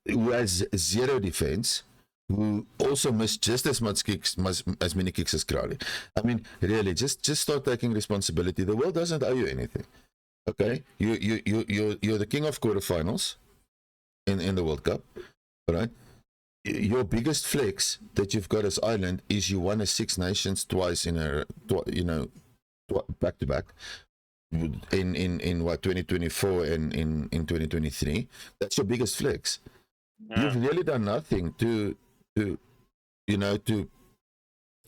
Speaker 1: who has zero defense, who also missed just as much kicks, as many kicks as Crowley. I mean, really, just start taking responsibility. The world doesn't owe you anything. Okay, you're the king of quarterfinals in the World Cup, right? Your biggest flex that you've got as Ireland is you won a Six Nations twice back to back. In what 2024 and in 2023, that's your biggest flex. You've really done nothing to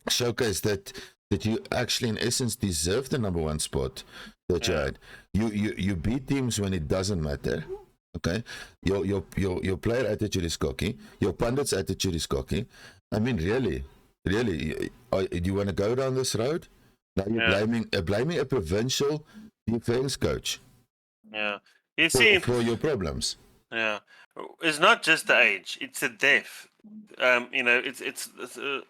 Speaker 1: showcase that you actually in essence deserve the number one spot that you had. You beat teams when it doesn't matter. Okay, your player attitude is cocky. Your pundits attitude is cocky. I mean, really, do you want to go down this road? Now you're blaming a provincial defense coach.
Speaker 2: Yeah, you see,
Speaker 1: for your problems.
Speaker 2: Yeah, it's not just the age; it's the depth. It's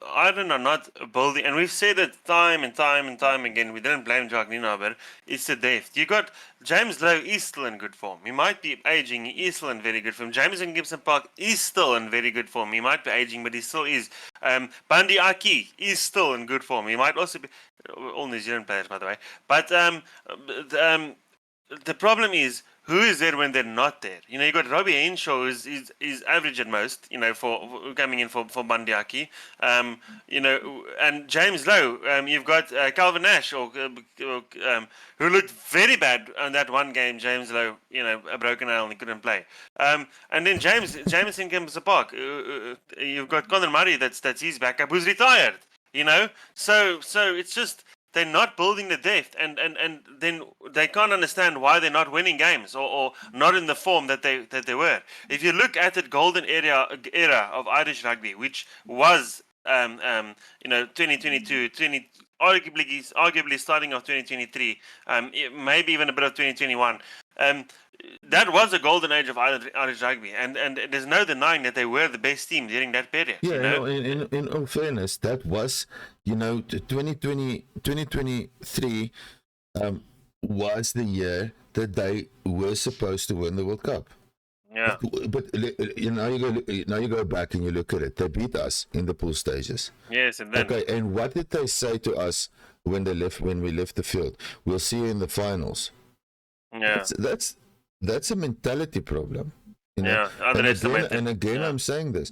Speaker 2: Ireland are not building, and we've said it time and time again. We didn't blame Jacques Nienaber. It's the depth. You got James Lowe is still in good form. He might be aging. He is still in very good form. Jameson Gibson Park is still in very good form. He might be aging, but he still is. Bandi Aki is still in good form. He might also be all New Zealand players, by the way. But the problem is, who is there when they're not there? You got Robbie Henshaw, is average at most, for coming in for Bandiaki. And James Lowe, you've got Calvin Nash, who looked very bad on that one game. James Lowe, a broken nail and he couldn't play. And then Jameson Gibson Park, you've got Conor Murray, that's his backup, who's retired. So it's just, they're not building the depth, and then they can't understand why they're not winning games or not in the form that they were. If you look at the golden era of Irish rugby, which was 2022, arguably starting of 2023, maybe even a bit of 2021. That was a golden age of Irish rugby, and there's no denying that they were the best team during that period.
Speaker 1: Yeah, in all fairness, that was, 2023 was the year that they were supposed to win the World Cup.
Speaker 2: Yeah.
Speaker 1: But now you go back and you look at it. They beat us in the pool stages.
Speaker 2: Yes, and then.
Speaker 1: Okay, and what did they say to us when we left the field? We'll see you in the finals.
Speaker 2: Yeah.
Speaker 1: That's a mentality problem.
Speaker 2: Yeah,
Speaker 1: and again, I'm saying this.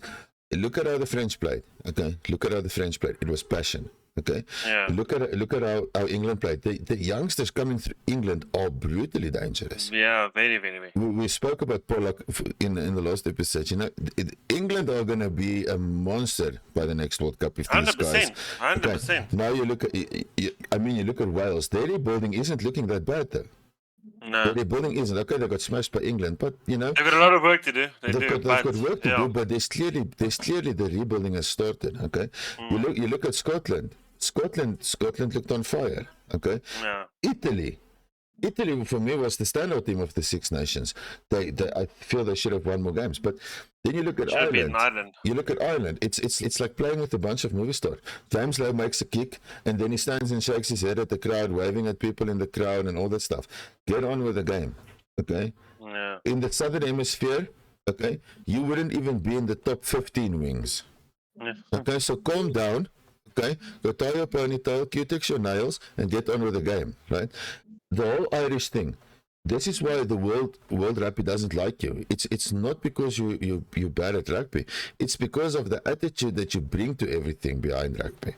Speaker 1: Look at how the French played. Okay, It was passion. Okay.
Speaker 2: Yeah.
Speaker 1: Look at how England played. The youngsters coming through England are brutally dangerous.
Speaker 2: Yeah, very, very, very.
Speaker 1: We spoke about Pollock in the last episode. England are going to be a monster by the next World Cup if these guys.
Speaker 2: 100%.
Speaker 1: Okay. Now you look at Wales. Their rebuilding isn't looking that bad though.
Speaker 2: No.
Speaker 1: Their rebuilding isn't. Okay, they got smashed by England, but
Speaker 2: they've got a lot of work to do.
Speaker 1: They've got work to do, but there's clearly the rebuilding has started. Okay, you look at Scotland. Scotland looked on fire. Okay,
Speaker 2: yeah.
Speaker 1: Italy for me was the standout team of the Six Nations. I feel they should have won more games, but then you look at Ireland. You look at Ireland. It's like playing with a bunch of movie stars. James Lowe makes a kick, and then he stands and shakes his head at the crowd, waving at people in the crowd and all that stuff. Get on with the game, okay?
Speaker 2: Yeah.
Speaker 1: In the Southern Hemisphere, okay, you wouldn't even be in the top 15 wings.
Speaker 2: Yeah.
Speaker 1: Okay, so calm down. Okay, go tie your ponytail, Q-tex your nails, and get on with the game, right? The whole Irish thing. This is why the world rugby doesn't like you. It's not because you're bad at rugby. It's because of the attitude that you bring to everything behind rugby.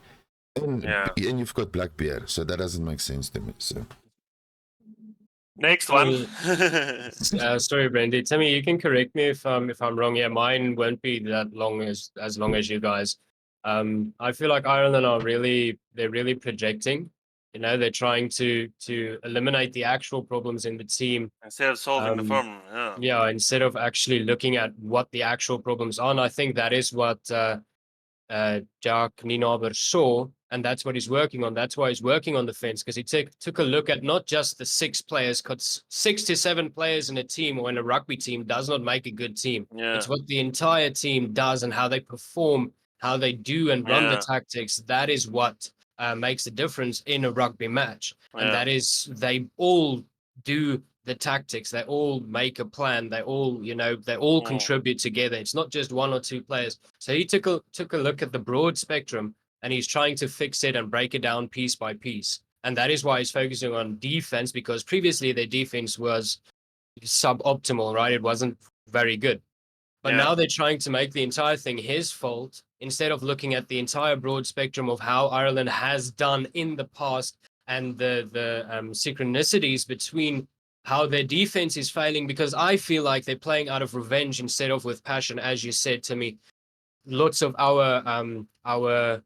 Speaker 1: And you've got black beer, so that doesn't make sense to me. So
Speaker 2: Next one.
Speaker 3: Sorry, Brandy. Timmy, you can correct me if I'm wrong here. Mine won't be that long as long as you guys. I feel like Ireland are they're really projecting. You know, they're trying to eliminate the actual problems in the team.
Speaker 2: Instead of solving the problem.
Speaker 3: Yeah, instead of actually looking at what the actual problems are. And I think that is what Jacques Nienaber saw, and that's what he's working on. That's why he's working on the fence, because he took a look at not just the 6 players, because 6 to 7 players in a team or in a rugby team does not make a good team.
Speaker 2: Yeah.
Speaker 3: It's what the entire team does and how they perform, how they do and run the tactics. That is what makes a difference in a rugby match. And that is, they all do the tactics, they all make a plan, they all, they all contribute together. It's not just 1 or 2 players. So he took a look at the broad spectrum, and he's trying to fix it and break it down piece by piece. And that is why he's focusing on defense, because previously their defense was suboptimal, right? It wasn't very good. But now they're trying to make the entire thing his fault, instead of looking at the entire broad spectrum of how Ireland has done in the past and the synchronicities between how their defense is failing, because I feel like they're playing out of revenge instead of with passion, as you said to me. Lots of our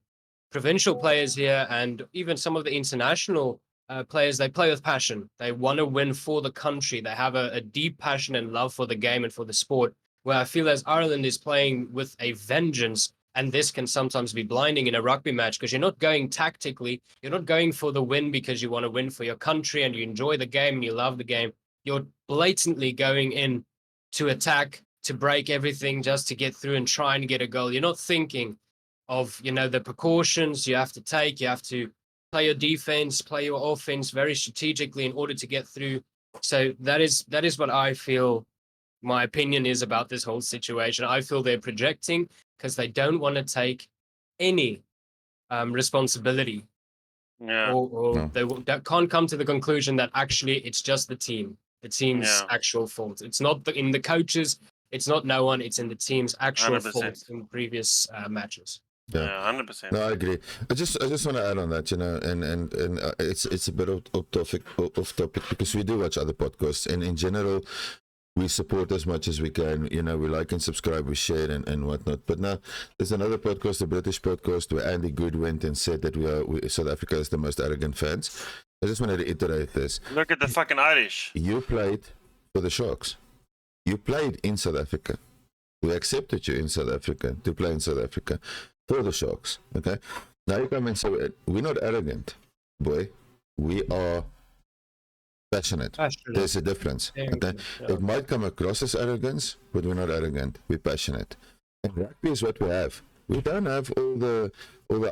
Speaker 3: provincial players here, and even some of the international players, they play with passion. They want to win for the country. They have a deep passion and love for the game and for the sport, where I feel as Ireland is playing with a vengeance. And this can sometimes be blinding in a rugby match, because you're not going tactically. You're not going for the win because you want to win for your country and you enjoy the game and you love the game. You're blatantly going in to attack, to break everything just to get through and try and get a goal. You're not thinking of, the precautions you have to take. You have to play your defense, play your offense very strategically in order to get through. So that is what I feel my opinion is about this whole situation. I feel they're projecting because they don't want to take any responsibility, or they can't come to the conclusion that actually it's just the team's actual fault. It's not in the coaches, it's not no one, it's in the team's actual
Speaker 2: 100%.
Speaker 3: fault in previous matches.
Speaker 2: Yeah, 100%.
Speaker 1: No, I agree. I just want to add on that, and it's a bit off topic because we do watch other podcasts, and in general, we support as much as we can. We like and subscribe, we share and whatnot. But now there's another podcast, a British podcast, where Andy Good went and said that South Africa is the most arrogant fans. I just want to reiterate this.
Speaker 2: Look at the fucking Irish.
Speaker 1: You played for the Sharks. You played in South Africa. We accepted you in South Africa to play in South Africa for the Sharks. Okay. Now you come and say we're not arrogant, boy. We are passionate. There's a difference. Okay? It might come across as arrogance, but we're not arrogant. We're passionate. And rugby is what we have. We don't have all the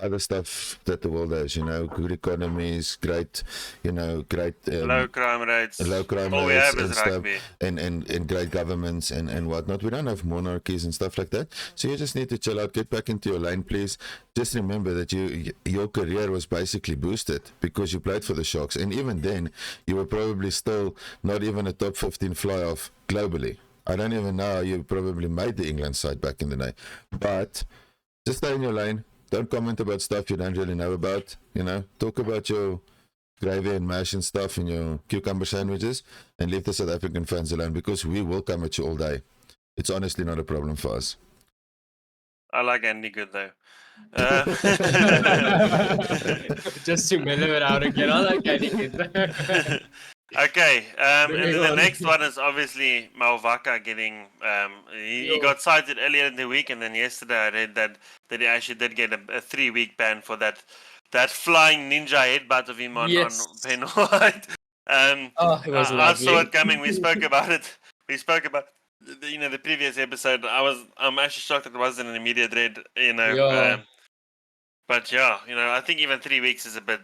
Speaker 1: other stuff that the world has. Good economies, great,
Speaker 2: low crime rates.
Speaker 1: All
Speaker 2: we have
Speaker 1: and
Speaker 2: is
Speaker 1: stuff,
Speaker 2: rugby.
Speaker 1: and great governments and whatnot. We don't have monarchies and stuff like that. So you just need to chill out, get back into your lane, please. Just remember that your career was basically boosted because you played for the Sharks, and even then, you were probably still not even a top 15 fly-off globally. I don't even know how you probably made the England side back in the day, but just stay in your lane. Don't comment about stuff you don't really know about. Talk about your gravy and mash and stuff and your cucumber sandwiches, and leave the South African fans alone, because we will come at you all day. It's honestly not a problem for us.
Speaker 2: I like Andy Good though.
Speaker 3: Just to mellow it out again, I like Andy Good.
Speaker 2: Okay, and then the next one is obviously Malvaka getting. He got cited earlier in the week, and then yesterday I read that he actually did get a 3-week ban for that flying ninja headbutt of him on Penn White.
Speaker 3: It was
Speaker 2: I saw it coming. We spoke about it. We spoke about the previous episode. I'm actually shocked that it wasn't an immediate red. But I think even 3 weeks is a bit.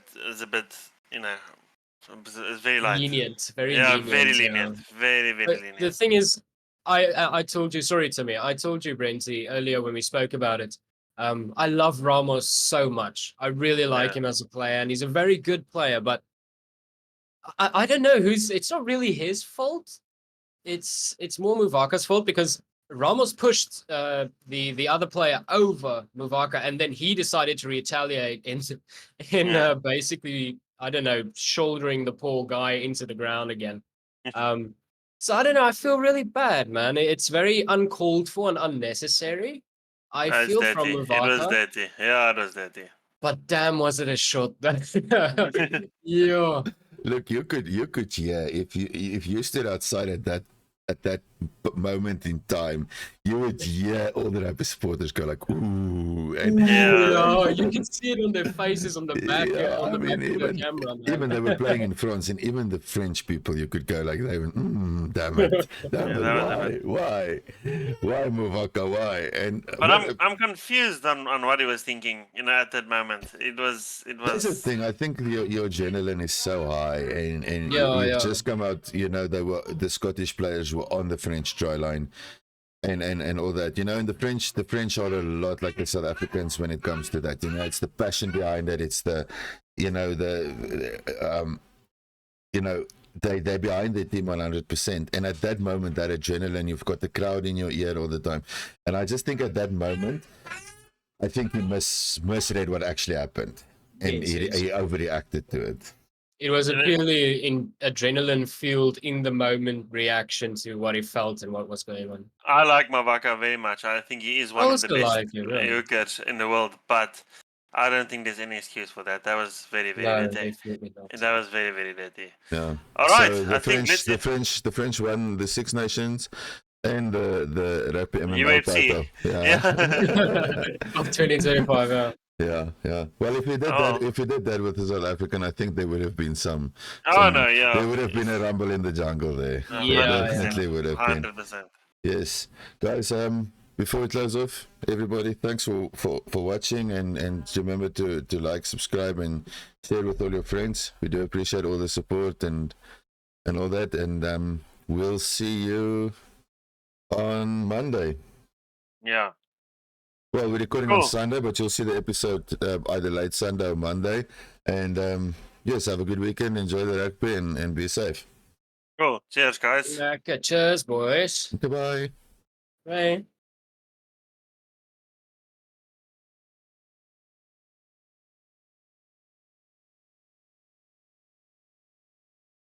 Speaker 2: It's very light.
Speaker 3: Lenient, very
Speaker 2: very lenient, very lenient.
Speaker 3: The thing is, I told you, sorry Timmy, I told you, Brenty, earlier when we spoke about it. I love Ramos so much. I really like him as a player, and he's a very good player. But I don't know who's. It's not really his fault. It's more Muvaka's fault because Ramos pushed the other player over Muvaka, and then he decided to retaliate in basically, I don't know, shouldering the poor guy into the ground again. So I don't know. I feel really bad, man. It's very uncalled for and unnecessary. I
Speaker 2: It's
Speaker 3: feel from
Speaker 2: dirty. It was
Speaker 3: Muvaka,
Speaker 2: dirty. Yeah, it was dirty.
Speaker 3: but damn, was it a shot? Yeah.
Speaker 1: Look, you could, yeah, if you stood outside at that moment in time, you would hear all the Rugby supporters go like, ooh, and
Speaker 3: Yeah, you can see it on their faces on the back,
Speaker 1: yeah,
Speaker 3: on
Speaker 1: I
Speaker 3: the
Speaker 1: mean,
Speaker 3: back of the camera, man.
Speaker 1: even they were playing in France, and even the French people, you could go like, they went, damn it, why Muvaka, why? And
Speaker 2: But I'm confused on what he was thinking, at that moment. It was.
Speaker 1: That's the thing. I think your adrenaline is so high, and
Speaker 3: Yeah,
Speaker 1: you've
Speaker 3: yeah.
Speaker 1: just come out. The Scottish players were on the French try line, and all that. And the French are a lot like the South Africans when it comes to that. It's the passion behind it. It's the, they're behind their team 100%. And at that moment, that adrenaline, you've got the crowd in your ear all the time. And I just think at that moment, I think he misread what actually happened. And
Speaker 3: Yes.
Speaker 1: he overreacted to it.
Speaker 3: It was a purely adrenaline fueled in the moment reaction to what he felt and what was going on.
Speaker 2: I like Mavaka very much. I think he is one of the
Speaker 3: also
Speaker 2: best
Speaker 3: like him, yeah.
Speaker 2: hookers in the world. But I don't think there's any excuse for that. That was very, very
Speaker 3: No,
Speaker 2: dirty.
Speaker 3: definitely not.
Speaker 2: That was very, very dirty.
Speaker 1: Yeah.
Speaker 2: All right.
Speaker 1: So
Speaker 2: I think
Speaker 1: the French won the Six Nations and the Rugby MMA
Speaker 2: UFC.
Speaker 1: title. Yeah.
Speaker 3: Of 2025, yeah.
Speaker 1: Yeah. Well, if we did that with the South African, I think there would have been some.
Speaker 2: No, yeah.
Speaker 1: There would have been a rumble in the jungle there.
Speaker 3: Yeah,
Speaker 1: Definitely would have been.
Speaker 2: 100%.
Speaker 1: Yes, guys. Before we close off, everybody, thanks for watching, and remember to like, subscribe, and share with all your friends. We do appreciate all the support and all that, and we'll see you on Monday.
Speaker 2: Yeah.
Speaker 1: Well, we're recording
Speaker 2: Cool.
Speaker 1: on Sunday, but you'll see the episode either late Sunday or Monday. And yes, have a good weekend, enjoy the rugby, and be safe.
Speaker 2: Cool. Cheers, guys.
Speaker 3: Cheers, boys.
Speaker 1: Goodbye.
Speaker 3: Bye.